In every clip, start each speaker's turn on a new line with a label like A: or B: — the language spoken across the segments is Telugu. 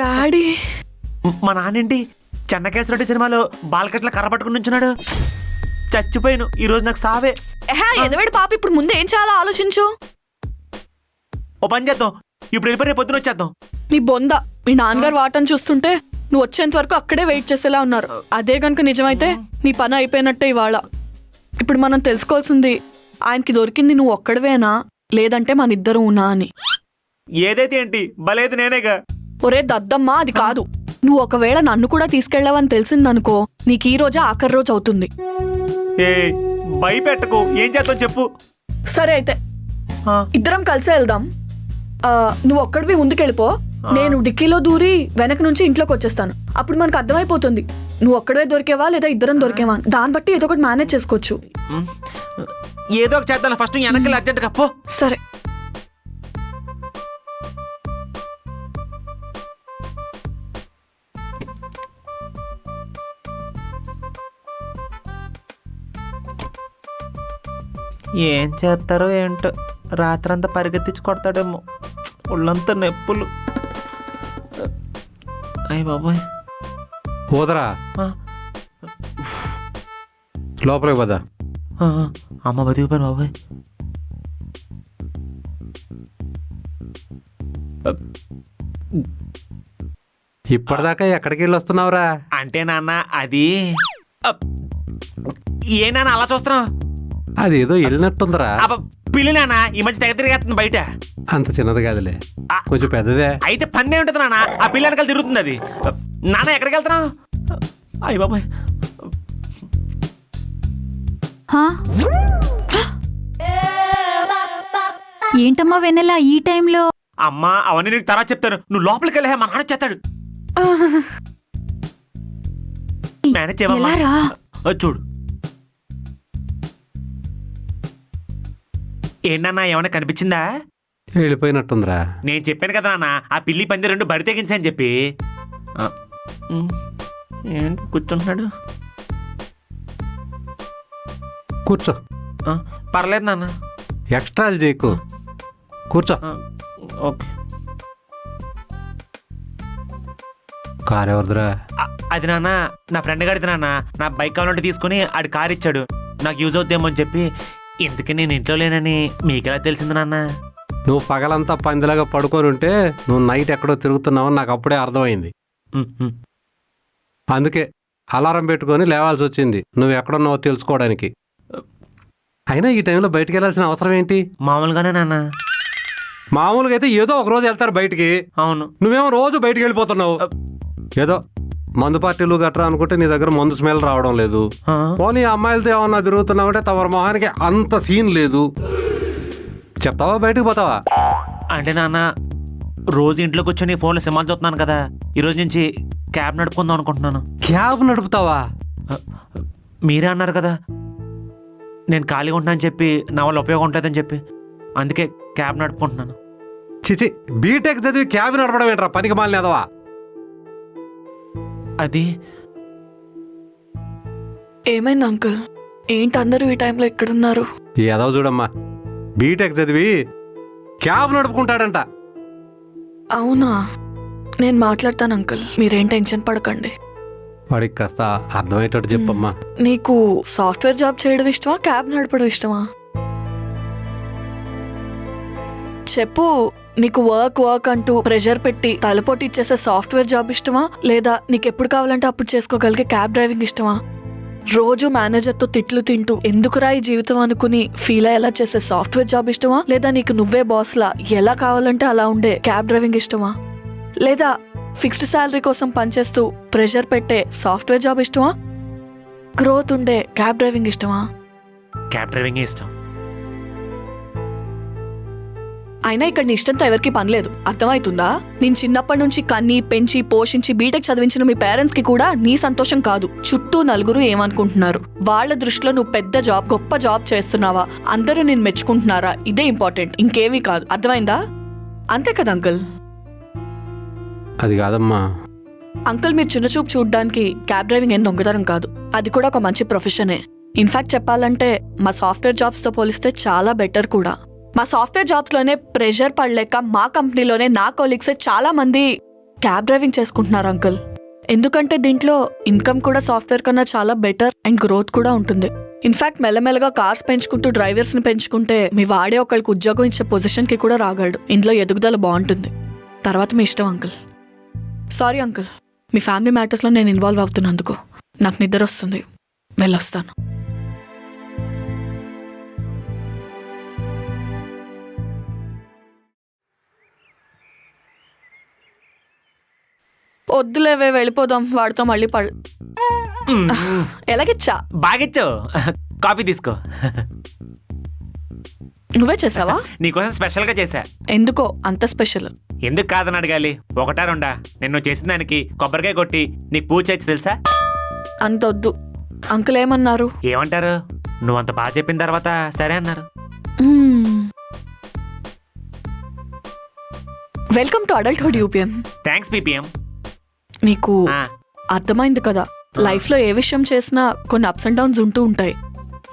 A: డాడీ
B: మా నాన్నేంటి చెన్నకేశ్వరరెడ్డి సినిమాలో బాలకట్ల కర్ర పట్టుకుని నుంచున్నాడు. చచ్చిపోయాను. ఈ రోజు నాకు సావే.
A: ఎదవేడు పాప. ఇప్పుడు ముందు ఏం చేయాలో ఆలోచించు.
B: ఓ పని చేద్దాం, ఇప్పుడు వెళ్ళిపోయి రేపు పొద్దున వచ్చేద్దాం.
A: నీ బొంద. మీ నాన్నగారు వాటని చూస్తుంటే నువ్వు వచ్చేంత వరకు అక్కడే వెయిట్ చేసేలా ఉన్నారు. అదే గనుక నిజమైతే నీ పని అయిపోయినట్టే ఇవాళ. ఇప్పుడు మనం తెలుసుకోవాల్సింది ఆయనకి దొరికింది నువ్వు ఒక్కడవేనా లేదంటే మన ఇద్దరు ఉన్నా అని.
B: ఏదైతే ఏంటి, బలేదు నేనేగా.
A: ఒరే దద్దమ్మా, అది కాదు. నువ్వు ఒకవేళ నన్ను కూడా తీసుకెళ్ళావని తెలిసిందనుకో, నీకు ఈ రోజే ఆఖరి రోజు అవుతుంది.
B: ఏ భయపెట్టకు, ఏం చేద్దాం చెప్పు.
A: సరే అయితే ఇద్దరం కలిసే వెళ్దాం. నువ్వు ఒక్కడివి ముందుకెళ్ళిపో, నేను డిక్కీలో దూరి వెనక నుంచి ఇంట్లోకి వచ్చేస్తాను. అప్పుడు మనకు అర్థమైపోతుంది నువ్వు ఒక్కడే దొరికేవా లేదా ఇద్దరం దొరికేవా. దాన్ని బట్టి ఏదో ఒకటి మేనేజ్ చేసుకోవచ్చు.
B: ఏదో ఒకటి చేద్దాం. ఫస్ట్ వెనకాల అర్జెంట్గా పో.
A: సరే.
B: ఏం చేస్తారో ఏంటో, రాత్రంతా పరిగెత్తించి కొడతాడేమో. ఒళ్ళంతా నొప్పులు. అయ్య బాబోయ్.
C: పోదరా లోపలికి పదా.
B: అమ్మ బతికిపోయాను బాబోయ్.
C: ఇప్పటిదాకా ఎక్కడికి వెళ్ళి వస్తున్నావురా?
B: అంటే నాన్న అది ఏ నాన్న అలా చూస్తున్నావు?
C: అదేదో వెళ్ళినట్టుందిరా.
B: పిల్లి నాన్న ఈ మధ్య తెగ తిరిగేస్తుంది బయట.
C: అంత చిన్నది కాదులే, కొంచెం పెద్దదే.
B: అయితే పన్నే ఉంటుంది నాన్న. ఆ పిల్లి వెనకాల తిరుగుతుంది అది. నాన్న ఎక్కడికి వెళ్తున్నావు? అయ్య బాబాయ్.
D: ఏంటమ్మా వెన్నెలా ఈ టైంలో?
B: అమ్మా అవన్నీ నీకు తర్వాత చెప్తాను, నువ్వు లోపలికి వెళ్ళా. మా నాన్న చేస్తాడు. మేనేజ్ చేయమా. చూడు ఏంటన్నా, ఏమైనా కనిపించిందా?
C: వెళ్ళిపోయినట్టుందిరా.
B: నేను చెప్పాను కదా నాన్న, ఆ పిల్లి పంది రెండు బరి తెగించా అని చెప్పి. ఏంటి కూర్చుంటున్నాడు?
C: కూర్చో.
B: పర్లేదు నాన్న.
C: ఎక్స్ట్రాలు చేయకు, కూర్చో.
B: ఓకే.
C: కారు ఎవరిదిరా?
B: అది నాన్న నా ఫ్రెండ్ గారిది నాన్న. నా బైక్ కావాలంటే తీసుకుని ఆడి కారు ఇచ్చాడు. నాకు యూజ్ అవుద్దేమో అని చెప్పి. ఇందుకే నేను ఇంట్లో లేనని మీకెలా తెలిసింది నాన్న?
C: నువ్వు పగలంతా పందిలాగా పడుకొని ఉంటే నువ్వు నైట్ ఎక్కడో తిరుగుతున్నావని నాకు అప్పుడే అర్థమైంది. అందుకే అలారం పెట్టుకొని లేవాల్సి వచ్చింది నువ్వు ఎక్కడున్నావో తెలుసుకోవడానికి. అయినా ఈ టైంలో బయటికి వెళ్ళాల్సిన అవసరం ఏంటి?
B: మామూలుగానే నాన్న.
C: మామూలుగా అయితే ఏదో ఒక రోజు వెళ్తారు బయటికి.
B: అవును.
C: నువ్వేమో రోజు బయటికి వెళ్ళిపోతున్నావు. ఏదో మందు పార్టీలు గట్రా అనుకుంటే నీ దగ్గర మందు స్మెల్ రావడం లేదు. పోనీ అమ్మాయిలతో ఏమన్నా తిరుగుతున్నావంటే తమ మొహానికి అంత సీన్ లేదు. చెప్తావా బయటకు పోతావా?
B: అంటే నాన్న రోజు ఇంట్లో కూర్చొని ఫోన్లో సినిమాలు చూస్తున్నాను కదా, ఈరోజు నుంచి క్యాబ్ నడుపుకుందాం అనుకుంటున్నాను.
C: క్యాబ్ నడుపుతావా?
B: మీరే అన్నారు కదా నేను ఖాళీగా ఉంటానని చెప్పి, నా వల్ల ఉపయోగం ఉంటుందని చెప్పి, అందుకే క్యాబ్ నడుపుకుంటున్నాను.
C: చిచి, బీటెక్ చదివి క్యాబ్ నడపడం ఏంట్రా పనికి మాలినదవా?
B: అది
A: ఏమైంది అంకుల్? ఏంటి అందరూ ఈ టైంలో ఎక్కడున్నారు?
C: ఏదో చూడమ్మా, బీటెక్ చదివి క్యాబ్ నడుపుకుంటాడంట.
A: అవునా? నేను మాట్లాడతాను అంకుల్, మీరేం టెన్షన్ పడకండి.
C: వాడికి కాస్త అర్థమయ్యేటట్టు చెప్పమ్మా.
A: నీకు సాఫ్ట్వేర్ జాబ్ చేయడం ఇష్టమా, క్యాబ్ నడపడం ఇష్టమా? చెప్పు. నీకు వర్క్ అంటూ ప్రెషర్ పెట్టి తలపోటు ఇచ్చేసే సాఫ్ట్వేర్ జాబ్ ఇష్టమా, లేదా నీకు ఎప్పుడు కావాలంటే అప్పుడు చేసుకోగలిగే క్యాబ్ డ్రైవింగ్ ఇష్టమా? రోజు మేనేజర్తో తిట్లు తింటూ ఎందుకురా ఈ జీవితం అనుకుని ఫీల్ అయ్యేలా చేసే సాఫ్ట్వేర్ జాబ్ ఇష్టమా, లేదా నీకు నువ్వే బాస్లా ఎలా కావాలంటే అలా ఉండే క్యాబ్ డ్రైవింగ్ ఇష్టమా, లేదా ఫిక్స్డ్ శాలరీ కోసం పనిచేస్తూ ప్రెషర్ పెట్టే సాఫ్ట్వేర్ జాబ్ ఇష్టమా, గ్రోత్ ఉండే క్యాబ్ డ్రైవింగ్ ఇష్టమా?
B: క్యాబ్ డ్రైవింగ్ ఇష్టం.
A: అయినా ఇక్కడ నీ ఇష్టంతో ఎవరికి పనిలేదు, అర్థమవుతుందా? నేను చిన్నప్పటి నుంచి కన్ని పెంచి పోషించి బీటెక్ చదివించిన మీ పేరెంట్స్ కి కూడా నీ సంతోషం కాదు, చుట్టూ నలుగురు ఏమనుకుంటున్నారు, వాళ్ళ దృష్టిలో నువ్వు పెద్ద జాబ్ గొప్ప జాబ్ చేస్తున్నావా, అందరూ నేను మెచ్చుకుంటున్నారా, ఇదే ఇంపార్టెంట్, ఇంకేమీ కాదు. అర్థమైందా? అంతే కదా అంకుల్?
C: అది కాదమ్మా
A: అంకుల్, మీరు చిన్న చూపు చూడడానికి క్యాబ్ డ్రైవింగ్ ఏం దొంగతనం కాదు, అది కూడా ఒక మంచి ప్రొఫెషనే. ఇన్ఫాక్ట్ చెప్పాలంటే మా సాఫ్ట్వేర్ జాబ్స్తో పోలిస్తే చాలా బెటర్ కూడా. మా సాఫ్ట్వేర్ జాబ్స్లోనే ప్రెషర్ పడలేక మా కంపెనీలోనే నా కొలీగ్సే చాలా మంది క్యాబ్ డ్రైవింగ్ చేసుకుంటున్నారు అంకుల్. ఎందుకంటే దీంట్లో ఇన్కమ్ కూడా సాఫ్ట్వేర్ కన్నా చాలా బెటర్ అండ్ గ్రోత్ కూడా ఉంటుంది. ఇన్ఫాక్ట్ మెల్లమెల్లగా కార్స్ పెంచుకుంటూ డ్రైవర్స్ని పెంచుకుంటే మీ వాడే ఒకరికి ఉద్యోగం ఇచ్చే పొజిషన్కి కూడా రాగలడు. ఇందులో ఎదుగుదల బాగుంటుంది. తర్వాత మీ ఇష్టం అంకుల్. సారీ అంకుల్, మీ ఫ్యామిలీ మ్యాటర్స్లో నేను ఇన్వాల్వ్ అవుతున్నందుకు. నాకు నిద్ర వస్తుంది, వెళ్ళొస్తాను. వద్దులేవే, వెళ్ళిపోదాం. వాడితో మళ్ళీ ఎలాగిచ్చా?
B: బాగిచ్చావు. కాఫీ తీసుకో.
A: నువ్వే చేసావా?
B: నీకోసం స్పెషల్ గా చేశా.
A: ఎందుకో అంత స్పెషల్?
B: ఎందుకు కాదని అడగాలి? ఒకటా రెండా? నిన్ను చేసిన దానికి కొబ్బరికాయ కొట్టి నీకు పూజ చేయొచ్చు తెలుసా?
A: అంత వద్దు. అంకుల్ ఏమన్నారు?
B: ఏమంటారు? నువ్వంత బాగా చెప్పిన తర్వాత సరే అన్నారు.
A: Welcome to adulthood UPM.
B: Thanks PPM.
A: నీకు అర్థమైంది కదా, లైఫ్ లో ఏ విషయం చేసినా కొన్ని అప్స్ అండ్ డౌన్స్ ఉంటూ ఉంటాయి.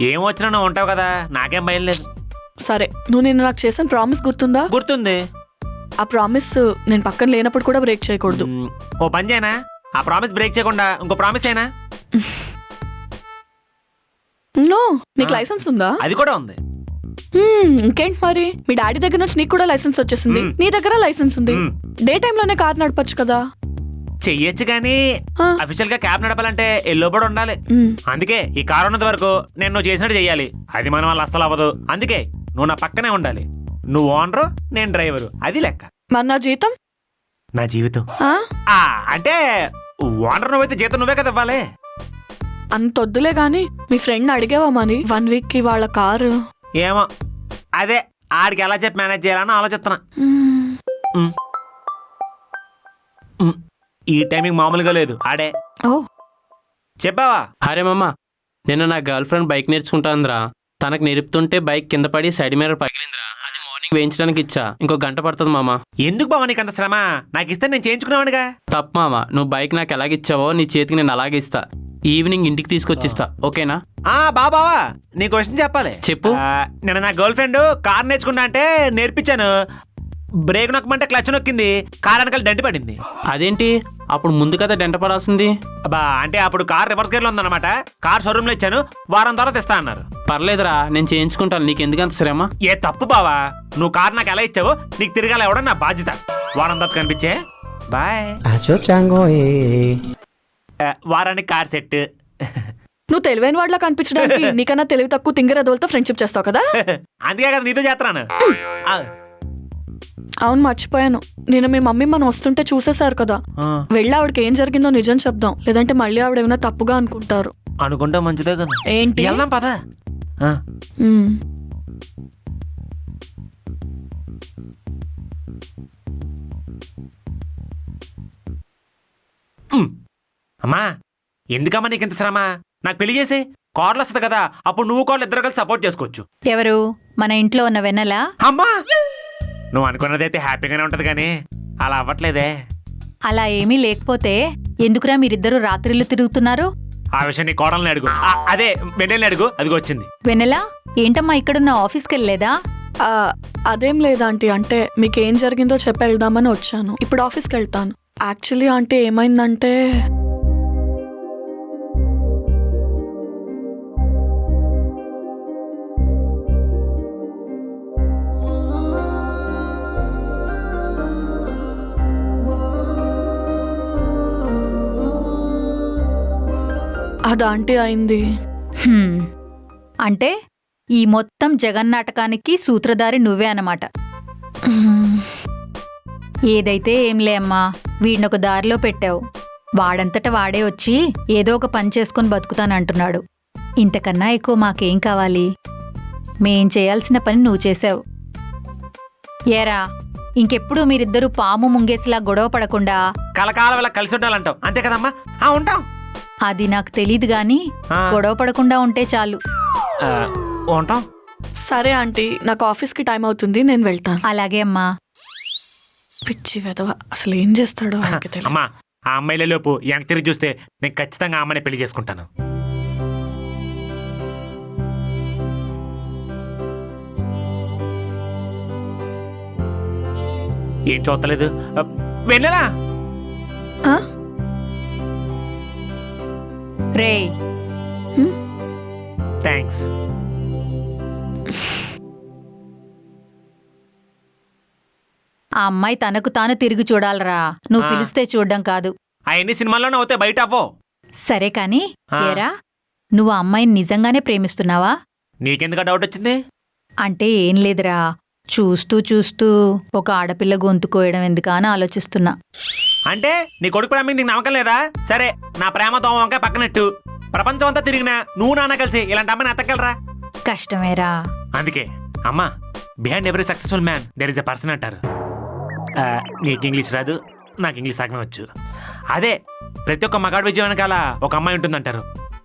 B: ఏం వచ్చినా నువ్వు ఉంటావు కదా, నాకేం భయం లేదు.
A: సరే, నువ్వు నిన్న నాకు చేసిన ప్రామిస్ గుర్తుందా?
B: గుర్తుంది.
A: ఆ ప్రామిస్ నేను పక్కన లేనప్పుడు కూడా బ్రేక్ చేయకూడదు.
B: ఓ పని చేయనా, ఆ ప్రామిస్ బ్రేక్ చేయకుండా ఇంకో ప్రామిస్ అయినా?
A: నో, నీకు లైసెన్స్ ఉందా?
B: అది కూడా ఉంది.
A: ఇంకేంటి మరి, మీ డాడీ దగ్గర నుంచి నీకు కూడా లైసెన్స్ వచ్చేసింది, నీ దగ్గర లైసెన్స్ ఉంది. డే టైమ్ లోనే కార్ నడపచ్చు కదా?
B: చెయ్యొచ్చు కానీ అఫీషియల్ గా క్యాబ్ నడపాలంటే ఎల్లోబడి ఉండాలి. అందుకే ఈ కారు ఉన్నంత వరకు నేను నువ్వు చేసినట్టు చెయ్యాలి. అది మన వాళ్ళు అస్సలు అవ్వదు. అందుకే నువ్వు నా పక్కనే ఉండాలి. నువ్వు ఓనరు, నేను డ్రైవరు, అది లెక్క.
A: మరి నా జీతం?
B: నా జీవితం అంటే ఓనర్ నువ్వైతే జీతం నువ్వే కదా ఇవ్వాలి.
A: అంత వద్దులే గాని, మీ ఫ్రెండ్ అడిగావా మరి 1 వీక్ కి వాళ్ళ కారు?
B: ఏమో, అదే ఆడికి ఎలా చెప్పి మేనేజ్ చేయాలని ఆలోచిస్తున్నా. ఈ టైమింగ్ మామూలుగా లేదు. ఆడే
A: ఓ
B: చెప్పావా?
E: అరే మామ, నిన్న నా గర్ల్ ఫ్రెండ్ బైక్ నేర్చుకుంటాందిరా. తనకు నేర్పుతుంటే బైక్ కింద పడి సైడ్ మిర్రర్ పగిలిందిరా. అది మార్నింగ్ వేయించడానికి ఇచ్చా. ఇంకో గంట పడుతుంది మామ.
B: ఎందుకు బావా నీకు అంత శ్రమ? నాకు ఇస్తే నేను చేయించుకున్నావుగా.
E: తప్పు మామ, నువ్వు బైక్ నాకు ఎలాగిచ్చావో నీ చేతికి నేను అలాగే ఇస్తా. ఈవినింగ్ ఇంటికి తీసుకొచ్చిస్తా, ఓకేనా?
B: బావా నీకు క్వశ్చన్ చెప్పాలి.
E: చెప్పు.
B: నిన్న నా గర్ల్ ఫ్రెండ్ కార్ నేర్చుకుంటా అంటే నేర్పించాను. బ్రేక్ నొక్కమంటే క్లచ్ నొక్కింది, కార్ వెనకాల డంటి పడింది.
E: అదేంటి? అప్పుడు ముందు కదా డెంట పడాల్సింది.
B: అంటే అప్పుడు కార్ రివర్స్ గేర్ లో ఉందన్నమాట. కార్ షోరూమ్ లో ఇచ్చాను, వారం తర్వాత ఇస్తా అన్నారు.
E: పర్లేదురా, నేను చేయించుకుంటాను. నీకు ఎందుకంత శ్రమ?
B: ఏ తప్పు బావా, నువ్వు కార్ నాకు ఎలా ఇచ్చావో నీకు తిరగాలి ఇవ్వడం నా బాధ్యత. వారం తర్వాత కనిపించే బాయ్. వారానికి కార్ సెట్.
A: నువ్వు తెలివైన వాళ్ళ కనిపించడానికి నీకన్నా తెలివి తక్కువ తింగరదవులతో ఫ్రెండ్షిప్ చేస్తావు కదా.
B: అందుకే కదా నీతో చేస్తున్నాను.
A: అవును, మర్చిపోయాను. నేను మీ మమ్మీ మనం వస్తుంటే చూసేశారు కదా. వెళ్ళి ఆవిడకి ఏం జరిగిందో నిజం చెప్దాం, లేదంటే మళ్ళీ ఆవిడ ఏమైనా తప్పుగా అనుకుంటారు.
B: అనుకుంటా మంచిదే కదా.
A: ఏంటి?
B: వెళ్దాం పదా. అమ్మా, ఎందుకమ్మా నీకు ఇంత శ్రమ? నాకు పెళ్లి చేసే కార్లు వస్తుంది కదా, అప్పుడు నువ్వు కార్లు ఇద్దరు కలిసి సపోర్ట్ చేసుకోవచ్చు.
D: ఎవరు? మన ఇంట్లో ఉన్న వెన్నెల?
B: అమ్మా, నువ్వు అనుకున్నదైతే హ్యాపీగానే ఉంటది కానీ అలా అవ్వట్లేదే.
D: అలా ఏమీ లేకపోతే ఎందుకురా మీరిద్దరూ రాత్రిళ్ళు తిరుగుతున్నారు?
B: ఆ విషయం నీ కోడల్ని అడుగు. అదే వెన్నెల్ని అడుగు, అదిగో వచ్చింది.
D: వెన్నెల, ఏంటమ్మా ఇక్కడున్న ఆఫీస్కి వెళ్ళలేదా?
A: అదేం లేదా ఆంటీ, అంటే మీకేం జరిగిందో చెప్పి వెళ్దామని వచ్చాను. ఇప్పుడు ఆఫీస్కి వెళ్తాను. యాక్చువల్లీ ఆంటీ ఏమైందంటే, అది ఆంటీ అయింది.
D: అంటే ఈ మొత్తం జగన్నాటకానికి సూత్రధారి నువ్వే అన్నమాట. ఏదైతే ఏంలే అమ్మా, వీడినొక దారిలో పెట్టావు. వాడంతట వాడే వచ్చి ఏదో ఒక పని చేసుకుని బతుకుతానంటున్నాడు. ఇంతకన్నా ఎక్కువ మాకేం కావాలి? మేం చేయాల్సిన పని నువ్వు చేసావు. ఏరా, ఇంకెప్పుడు మీరిద్దరూ పాము ముంగేసిలా గొడవ పడకుండా
B: కలకాలం ఇలా కలిసి ఉండాలంటావు, అంతే కదమ్మా? ఉంటాం.
D: అది నాకు తెలీదు గాని గొడవ పడకుండా ఉంటే చాలు.
B: ఉంటాం.
A: సరే ఆంటీ, నాకు ఆఫీస్కి టైం అవుతుంది, నేను వెళ్తాను.
D: అలాగే అమ్మా.
A: పిచ్చి వెధవ, అసలు ఏం చేస్తాడో ఆయనకి తెలియదు.
B: అమ్మా, ఆ అమ్మాయిల లోపు వెనక్కి తిరిగి చూస్తే నేను ఖచ్చితంగా ఆ అమ్మాయిని పెళ్లి చేసుకుంటాను. ఏం చూస్తలేదు? వెన్నెలా
A: ఆ?
D: రే
B: థ్యాంక్స్.
D: ఆ అమ్మాయి తనకు తాను తిరిగి చూడాలరా, నువ్వు పిలిస్తే చూడ్డం కాదు.
B: అవన్నీ సినిమాల్లోనే అవుతాయి, బయట అవ్వో.
D: సరే కాని
B: ఆ.
D: ఏరా, నువ్వు ఆ అమ్మాయిని నిజంగానే ప్రేమిస్తున్నావా?
B: నీకెందుకు డౌట్ వచ్చింది?
D: అంటే ఏం లేదురా, చూస్తూ చూస్తూ ఒక ఆడపిల్ల గొంతు కోయడం ఎందుకా అని ఆలోచిస్తున్నా.
B: అంటే నీ కొడుకు ప్రేమ మీద నీకు నమ్మకం లేదా? సరే, నా ప్రేమ దోమ వంకాయ పక్కనట్టు ప్రపంచం అంతా తిరిగినా నువ్వు నాన్న కలిసి ఇలాంటి అమ్మని ఎత్తగలరా?
D: కష్టమేరా.
B: అందుకే అమ్మా, behind every successful man there is a person అంటారు. నీకు ఇంగ్లీష్ రాదు, నాకు ఇంగ్లీష్ సగమే వచ్చు. అదే ప్రతి ఒక్క మగాడు విజయం వెనకాల ఒక అమ్మాయి ఉంటుందంటారు.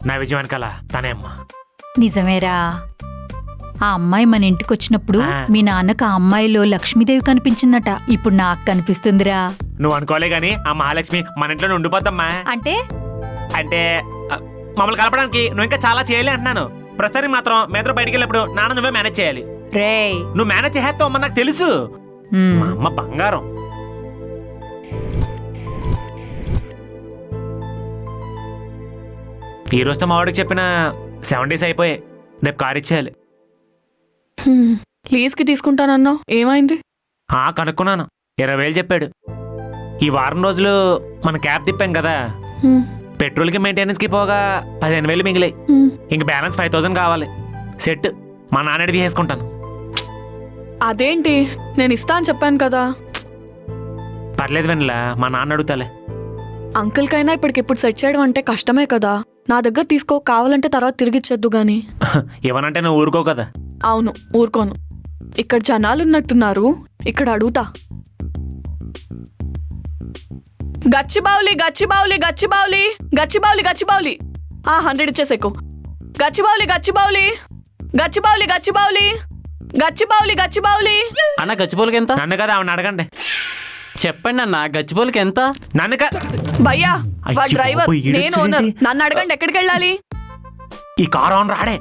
B: నా విజయం వెనకాల తనే అమ్మ.
D: నిజమేరా. ఆ అమ్మాయి మన ఇంటికొచ్చినప్పుడు
B: ఆ.
D: మీ నాన్నకు ఆ అమ్మాయిలో లక్ష్మీదేవి కనిపించిందట. ఇప్పుడు నాకు కనిపిస్తుందిరా.
B: నువ్వు అనుకోలే గాని ఆ మహాలక్ష్మి మన ఇంట్లోనే ఉండిపోద్దమ్మా.
D: అంటే
B: అంటే మమ్మల్ని కలపడానికి నువ్వు ఇంకా చాలా చేయలే అంటున్నాను. ప్రస్తుతానికి మాత్రం మేద్దరు బయటికి వెళ్ళినప్పుడు నాన్న నువ్వే మేనేజ్ చేయాలి.
D: రేయ్
B: నువ్వు మేనేజ్ చేస్తావు అమ్మ, నాకు తెలుసు. మా అమ్మ బంగారం. ఈ రోజుతో మా వాడికి చెప్పిన 7 days అయిపోయాయి. రేపు కారు ఇచ్చేయాలి.
A: లీజ్కి తీసుకుంటానన్నావు, ఏమైంది?
B: కనుక్కున్నాను, 20,000 చెప్పాడు. ఈ వారం రోజులు మన క్యాబ్ తిప్పాం కదా,
A: హ్మ్.
B: పెట్రోల్కి మెయింటెనెన్స్కి పోగా 15,000 మిగిలాయి.
A: హ్మ్.
B: ఇంక బ్యాలెన్స్ 5,000 కావాలి. సెట్, మా నాన్నడి తీసుకుంటాను.
A: అదేంటి, నేను ఇస్తా అని చెప్పాను కదా.
B: పర్లేదు వెన్నలా, మా నాన్న అడుగుతాలే.
A: అంకుల్కైనా ఇప్పటికిప్పుడు సెట్ చేయడం అంటే కష్టమే కదా. నా దగ్గర తీసుకో, కావాలంటే తర్వాత తిరిగిచ్చేద్దు గాని.
B: ఇవ్వనంటే నువ్వు ఊరుకో కదా.
A: అవును, ఊరుకోను. ఇక్కడ జనాలున్నట్టున్నారు, ఇక్కడ అడుగుతా. గచ్చిబావులి గచ్చిబావులి గచ్చిబావులి గచ్చిబావులి గచ్చిబావులి 100 ఇచ్చేసేకు. గచ్చిబావులి గచ్చిబావులి గచ్చిబావులి గచ్చిబావులి గచ్చిబావులి గచ్చిబావులి.
E: అన్న గచ్చిబౌలికి ఎంత?
B: నన్ను కదా ఆవిడ అడగండి.
E: చెప్పండి అన్న, గచ్చిబౌలికి ఎంత?
B: నన్ను
A: భయ్యా,
B: అయ్యో
A: వాడు డ్రైవర్,
B: బాబోయ్, ఈడు
A: నేను ఓనర్.
B: వచ్చేసేంటి?
A: నన్ను అడగండి ఎక్కడికి వెళ్ళాలి.
B: ఈ కార్ ఆన్ రాడే.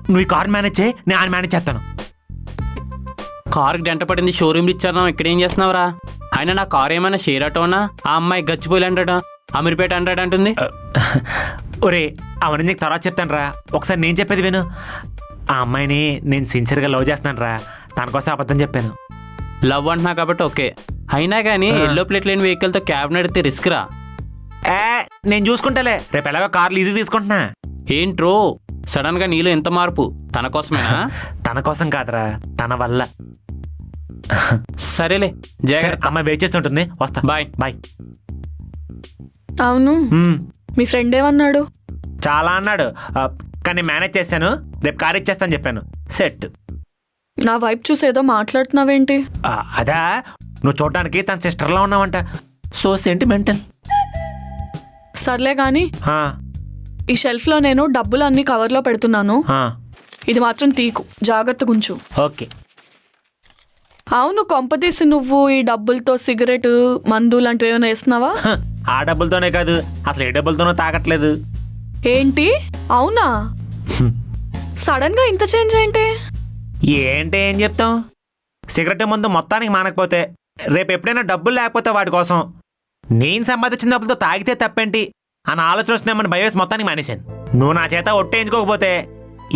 B: నువ్వు ఈ కార్ మేనేజ్ చేయి, నేను ఆయన మేనేజ్ చేస్తాను.
E: కారుకి డెంట పడింది, షోరూమ్ ఇచ్చారు, ఇక్కడేం చేస్తున్నావురా? ఆయన నా కారు ఏమైనా షేర్ ఆటోనా? ఆ అమ్మాయి గచ్చిబౌలి అంటాడా, అమీర్పేట అంటాడు అంటుంది.
B: ఒరే, అవన్నీ నీకు తర్వాత చెప్తాను రా. ఒకసారి నేను చెప్పేది విను. ఆ అమ్మాయిని నేను సిన్సియర్గా లవ్ చేస్తున్నాను రా. తన కోసం అబద్ధం చెప్పాను.
E: లవ్ అంటున్నా కాబట్టి ఓకే. అయినా కానీ ఎల్లో ప్లేట్ లేని వెహికల్తో క్యాబ్ నడితే రిస్క్ రా.
B: నేను చూసుకుంటాలే. రేపు ఎలాగో కార్ లీజు తీసుకుంటున్నా.
E: ఏంట్రో సడన్ గా నీలో ఎంత మార్పు? తన కోసమేనా?
B: తన కోసం కాదురా, తన వల్ల.
E: సరేలే,
B: సరే,
E: జాగ్రత్త.
B: అమ్మాయి వెయిట్ చేస్తుంటుంది, వస్తా.
E: బాయ్.
B: బాయ్.
A: అవును, మీ ఫ్రెండ్ ఏమన్నాడు?
B: చాలా అన్నాడు, కానీ మేనేజ్ చేశాను. రేపు కార్ ఇచ్చేస్తాను చెప్పాను. సెట్.
A: నా వైపు చూసి ఏదో మాట్లాడుతున్నావేంటి?
B: అదా, నువ్వు చూడడానికి తన సిస్టర్లా ఉన్నావంట. So sentimental.
A: సర్లే గాని, ఈ షెల్ఫ్లో నేను డబ్బులు అన్ని కవర్లో పెడుతున్నాను. ఇది మాత్రం తీకు, జాగ్రత్తగా ఉంచు.
B: ఓకే.
A: అవును, కొంపదీసి నువ్వు ఈ డబ్బులతో సిగరెట్, మందు లాంటివి ఏమైనా వేస్తున్నావా?
B: ఆ డబ్బులతోనే కాదు, అసలు ఏ డబ్బులతోనో తాగట్లేదు.
A: ఏంటి? అవునా? సడన్ గా ఇంత చేంజ్ ఏంటి?
B: ఏంటి ఏం చెప్తాం? సిగరెట్ ముందు మొత్తానికి మానకపోతే రేపు ఎప్పుడైనా డబ్బులు లేకపోతే వాటి కోసం నేను సంపాదించిన డబ్బులతో తాగితే తప్పేంటి అని ఆలోచన వస్తుందేమని భయవేసి మొత్తానికి మానేశాను. నువ్వు నా చేత ఒట్టేయించుకోకపోతే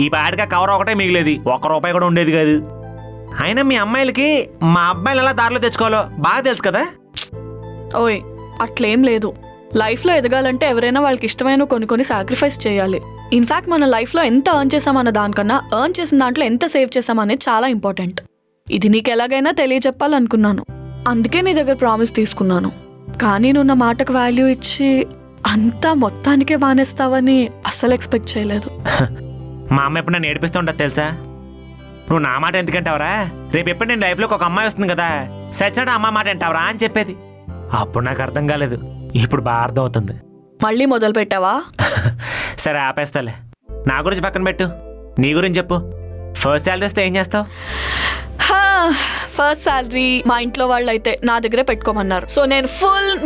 B: ఈ పాటిగా కవర్ ఒకటే మిగిలేది, ₹1 కూడా ఉండేది కాదు. అయినా మీ అమ్మాయిలకి మా అబ్బాయిలు ఎలా దారిలో తెచ్చుకోవాలో బాగా తెలుసు కదా.
A: ఓయ్, అట్లేం లేదు. లైఫ్లో ఎదగాలంటే ఎవరైనా వాళ్ళకి ఇష్టమైన కొన్ని సాక్రిఫైస్ చేయాలి. ఇన్ఫాక్ట్ మన లైఫ్లో ఎంత ఎర్న్ చేసామన్న దానికన్నా ఎర్న్ చేసిన దాంట్లో ఎంత సేవ్ చేసామనేది చాలా ఇంపార్టెంట్. ఇది నీకు ఎలాగైనా తెలియజెప్పాలనుకున్నాను, అందుకే నీ దగ్గర ప్రామిస్ తీసుకున్నాను. కానీ నువ్వు నా మాటకు వాల్యూ ఇచ్చి అంతా మొత్తానికే మానేస్తావని అస్సలు ఎక్స్పెక్ట్ చేయలేదు.
B: మా అమ్మ ఎప్పుడు నన్ను ఏడిపిస్తూ ఉంటుంది తెలుసా. నువ్వు నా మాట ఎందుకంటావరా, రేపు ఎప్పుడు నేను లైఫ్లోకి ఒక అమ్మాయి వస్తుంది కదా, సచ్చినట్టు అమ్మ మాట అంటావరా అని చెప్పేది. అప్పుడు నాకు అర్థం కాలేదు, ఇప్పుడు బాగా అర్థం అవుతుంది.
A: మళ్ళీ మొదలు పెట్టావా?
B: సరే ఆపేస్తాలే. నా గురించి పక్కన పెట్టు, నీ గురించి చెప్పు. ఫస్ట్ శాలరీ వస్తే ఏం చేస్తావు?
A: ఫస్ట్ శాలరీ మా ఇంట్లో వాళ్ళు అయితే నా దగ్గరే పెట్టుకోమన్నారు. సో నేను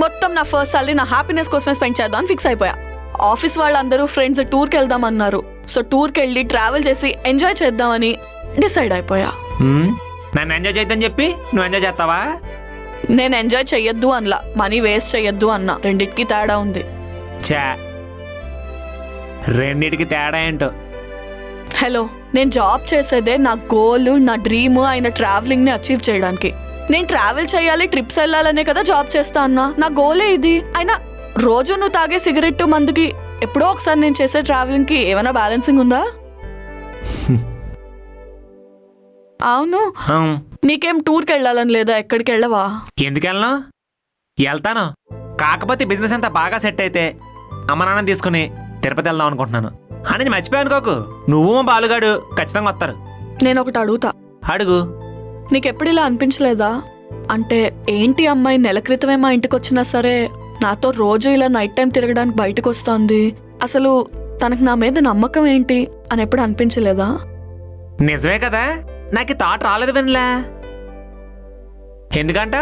A: మొత్తం నా ఫస్ట్ శాలరీ నా హ్యాపీనెస్ కోసమే స్పెండ్ చేద్దామని ఫిక్స్ అయిపోయా. ఆఫీస్ వాళ్ళందరూ ఫ్రెండ్స్ టూర్కి వెళ్దామన్నారు. సో టూర్కి వెళ్ళి ట్రావెల్ చేసి ఎంజాయ్ చేద్దామని డిసైడ్ అయిపోయా.
B: నన్ను ఎంజాయ్ చేద్దామని చెప్పి నువ్వు ఎంజాయ్ చేస్తావా?
A: నేను ఎంజాయ్ చెయ్యొద్దు అన్లా, మనీ వేస్ట్ చెయ్యొద్దు అన్నా. రెండిటికి తేడా ఉంది.
B: చా, రెండిటికి తేడా ఏంటో.
A: హలో, నేను జాబ్ చేసేదే నా గోల్, నా డ్రీమ్ అయిన ట్రావెలింగ్ని అచీవ్ చేయడానికి. నేను ట్రావెల్ చేయాలి, ట్రిప్స్ వెళ్ళాలనే కదా జాబ్ చేస్తా అన్నా. నా గోలే ఇది. అయినా రోజు నువ్వు తాగే సిగరెట్ మందుకి ఎప్పుడో ఒకసారి నేను చేసే ట్రావెలింగ్కి ఏమైనా బ్యాలెన్సింగ్ ఉందా? అవును, నీకేం టూర్కి వెళ్ళాలని లేదా? ఎక్కడికి వెళ్ళవా?
B: ఎందుకు వెళ్ళను? వెళ్తాను. కాకపోతే బిజినెస్ అంతా బాగా సెట్ అయితే అమ్మ నాన్న తీసుకుని తిరుపతి వెళ్దాం అనుకుంటున్నాను. అనేది మర్చిపోయాను అనుకోకు, నువ్వు మా బాలుగాడు ఖచ్చితంగా వస్తారు.
A: నేను ఒకటి అడుగుతా.
B: అడుగు.
A: నీకెప్పుడు ఇలా అనిపించలేదా? అంటే ఏంటి అమ్మాయి నెల క్రితమే మా ఇంటికి వచ్చినా సరే నాతో రోజు ఇలా నైట్ టైం తిరగడానికి బయటకు వస్తోంది, అసలు తనకు నా మీద నమ్మకం ఏంటి అని ఎప్పుడు అనిపించలేదా?
B: నిజమే కదా, నాకు థాట్ రాలేదు వినలే. ఎందుకంట?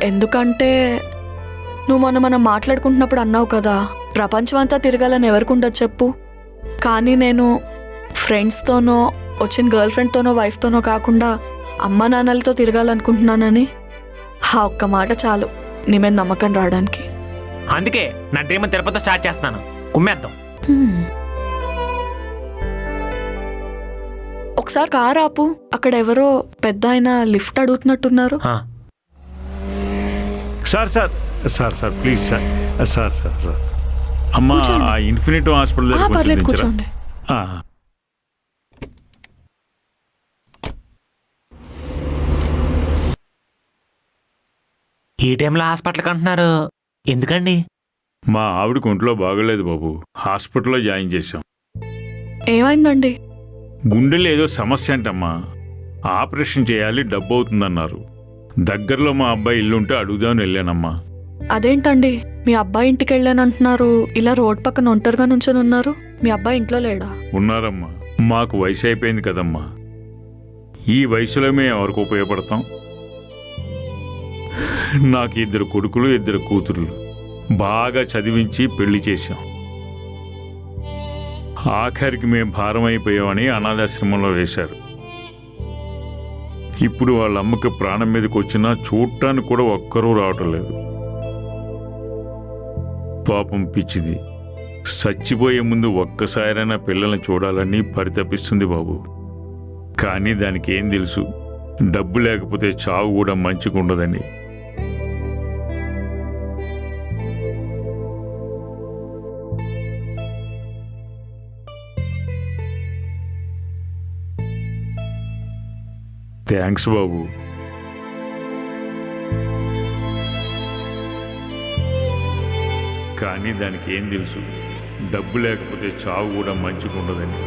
A: ఎందుకంటే నువ్వు మనం మాట్లాడుకుంటున్నప్పుడు అన్నావు కదా, ప్రపంచం అంతా తిరగాలని ఎవరికి ఉండదు చెప్పు. కానీ నేను ఫ్రెండ్స్తోనో వచ్చిన గర్ల్ ఫ్రెండ్తోనో వైఫ్తోనో కాకుండా అమ్మ నాన్నలతో తిరగాలనుకుంటున్నానని. ఆ ఒక్క మాట చాలు నీ మీద నమ్మకం రావడానికి.
B: అందుకే నా డ్రీమ్ తిరుపతితో స్టార్ట్ చేస్తున్నాను. కుమ్మేద్దాం.
A: ఒకసారి కార్ ఆపు. అక్కడ ఎవరో పెద్ద ఆయన లిఫ్ట్ అడుగుతున్నట్టున్నారు.
F: Sir sir sir sir please sir sir sir sir అమ్మా,
A: కూర్చోండి.
F: ఆ ఇన్ఫినిటీ హాస్పిటల్ దగ్గర కొంచెం
A: పర్లేదు,
F: దించరా?
A: కూర్చోండి.
F: ఆ.
B: ఈ టైంలో హాస్పిటల్కి అంటున్నారు ఎందుకండి?
F: మా ఆవిడకి ఒంట్లో బాగోలేదు బాబు, హాస్పిటల్లో జాయిన్ చేశాం.
A: ఏమైందండి?
F: గుండెలో ఏదో సమస్య అంటమ్మా, ఆపరేషన్ చేయాలి, డబ్బు అవుతుందన్నారు. దగ్గరలో మా అబ్బాయి ఇల్లుంటే అడుగుదామని వెళ్ళానమ్మా.
A: అదేంటండి, మీ అబ్బాయి ఇంటికి వెళ్ళానంటున్నారు, ఇలా రోడ్ పక్కన ఒంటరిగా నుంచొని ఉన్నారు. మీ అబ్బాయి ఇంట్లో లేడా?
F: ఉన్నారమ్మా, మాకు వయసు అయిపోయింది కదమ్మా, ఈ వయసులో మేము ఎవరికి ఉపయోగపడతాం? నాకు 2 కొడుకులు 2 కూతురులు, బాగా చదివించి పెళ్లి చేశాం. ఆఖరికి మేము భారం అయిపోయామని అనాథాశ్రమంలో వేశారు. ఇప్పుడు వాళ్ళ అమ్మకి ప్రాణం మీదకి వచ్చినా చూడటానికి కూడా ఒక్కరూ రావటం లేదు. పాపం పిచ్చిది, చచ్చిపోయే ముందు ఒక్కసారైనా పిల్లల్ని చూడాలని పరితపిస్తుంది బాబు. కానీ దానికి ఏం తెలుసు, డబ్బు లేకపోతే చావు కూడా మంచిగా ఉండదని. థ్యాంక్స్ బాబు. కానీ దానికి ఏం తెలుసు, డబ్బు లేకపోతే చావు కూడా మంచిగా ఉండదని.